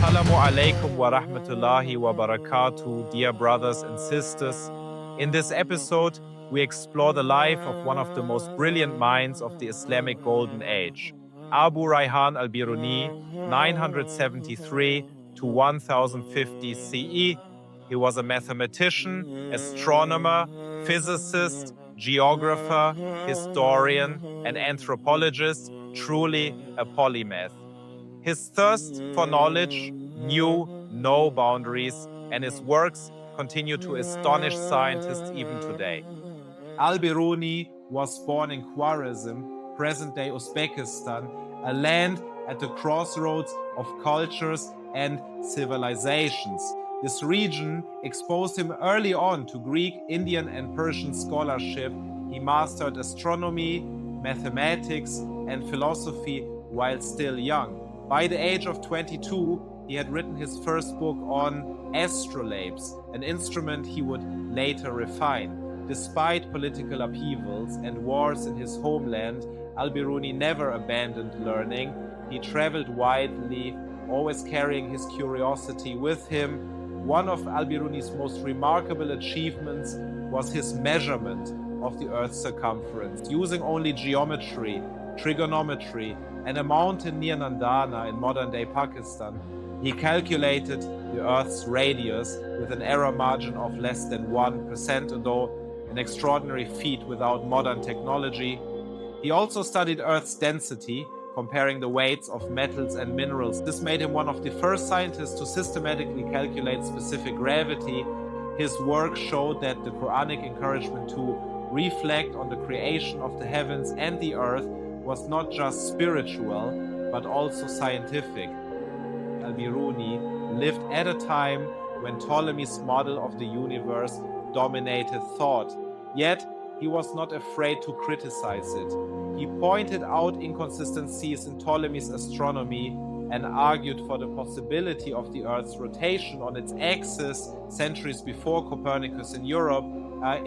Assalamu alaikum wa rahmatullahi wa barakatuh, dear brothers and sisters. In this episode, we explore the life of one of the most brilliant minds of the Islamic Golden Age, Abu Rayhan al-Biruni, 973 to 1050 CE. He was a mathematician, astronomer, physicist, geographer, historian, and anthropologist, truly a polymath. His thirst for knowledge knew no boundaries, and his works continue to astonish scientists even today. Al-Biruni was born in Khwarezm, present-day Uzbekistan, a land at the crossroads of cultures and civilizations. This region exposed him early on to Greek, Indian, and Persian scholarship. He mastered astronomy, mathematics, and philosophy while still young. By the age of 22, he had written his first book on astrolabes, an instrument he would later refine. Despite political upheavals and wars in his homeland, Al-Biruni never abandoned learning. He traveled widely, always carrying his curiosity with him. One of Al-Biruni's most remarkable achievements was his measurement of the Earth's circumference, using only geometry, trigonometry, and a mountain near Nandana in modern-day Pakistan. He calculated the Earth's radius with an error margin of less than 1%, although an extraordinary feat without modern technology. He also studied Earth's density, comparing the weights of metals and minerals. This made him one of the first scientists to systematically calculate specific gravity. His work showed that the Quranic encouragement to reflect on the creation of the heavens and the earth was not just spiritual, but also scientific. Al-Biruni lived at a time when Ptolemy's model of the universe dominated thought. Yet, he was not afraid to criticize it. He pointed out inconsistencies in Ptolemy's astronomy and argued for the possibility of the Earth's rotation on its axis centuries before Copernicus in Europe.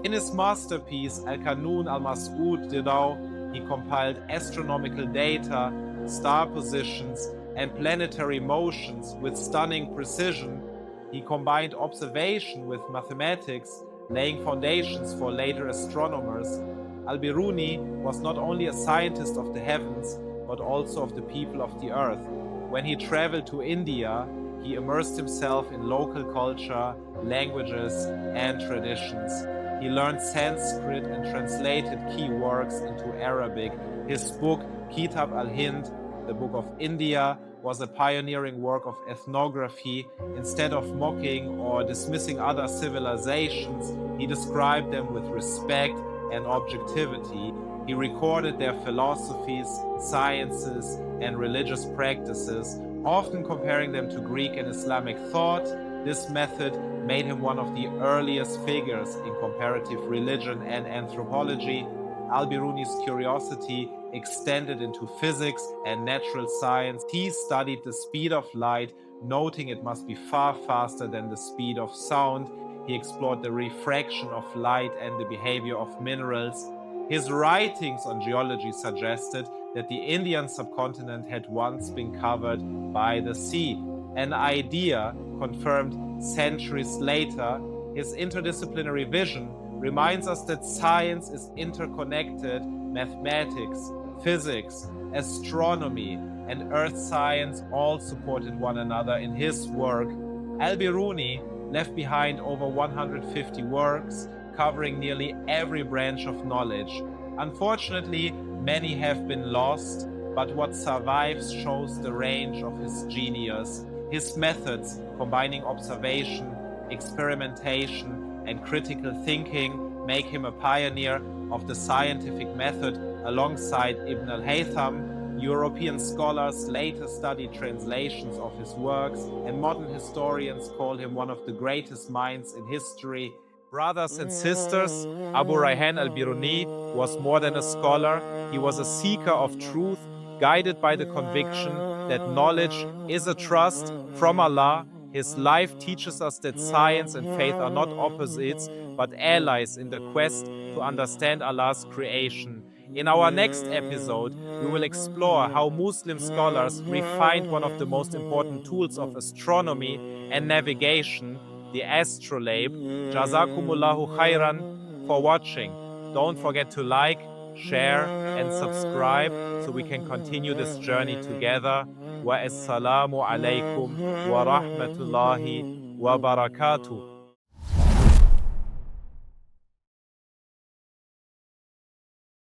In his masterpiece, Al-Qanun al-Mas'ud, he compiled astronomical data, star positions, and planetary motions with stunning precision. He combined observation with mathematics, laying foundations for later astronomers. Al-Biruni was not only a scientist of the heavens, but also of the people of the earth. When he traveled to India, he immersed himself in local culture, languages, and traditions. He learned Sanskrit and translated key works into Arabic. His book, Kitab al-Hind, the Book of India, was a pioneering work of ethnography. Instead of mocking or dismissing other civilizations, he described them with respect and objectivity. He recorded their philosophies, sciences, and religious practices, often comparing them to Greek and Islamic thought. This method made him one of the earliest figures in comparative religion and anthropology. Al-Biruni's curiosity extended into physics and natural science. He studied the speed of light, noting it must be far faster than the speed of sound. He explored the refraction of light and the behavior of minerals. His writings on geology suggested that the Indian subcontinent had once been covered by the sea, an idea confirmed centuries later. His interdisciplinary vision reminds us that science is interconnected. Mathematics, physics, astronomy, and earth science all supported one another in his work. Al-Biruni left behind over 150 works, covering nearly every branch of knowledge. Unfortunately, many have been lost, but what survives shows the range of his genius. His methods, combining observation, experimentation, and critical thinking, make him a pioneer of the scientific method alongside Ibn al-Haytham. European scholars later studied translations of his works, and modern historians call him one of the greatest minds in history. Brothers and sisters, Abu Rayhan al-Biruni was more than a scholar. He was a seeker of truth, guided by the conviction that knowledge is a trust from Allah. His life teaches us that science and faith are not opposites, but allies in the quest to understand Allah's creation. In our next episode, we will explore how Muslim scholars refined one of the most important tools of astronomy and navigation, the astrolabe. Jazakumullahu khairan for watching. Don't forget to like, share, and subscribe so we can continue this journey together. Wa assalamu alaikum wa rahmatullahi wa barakatuh.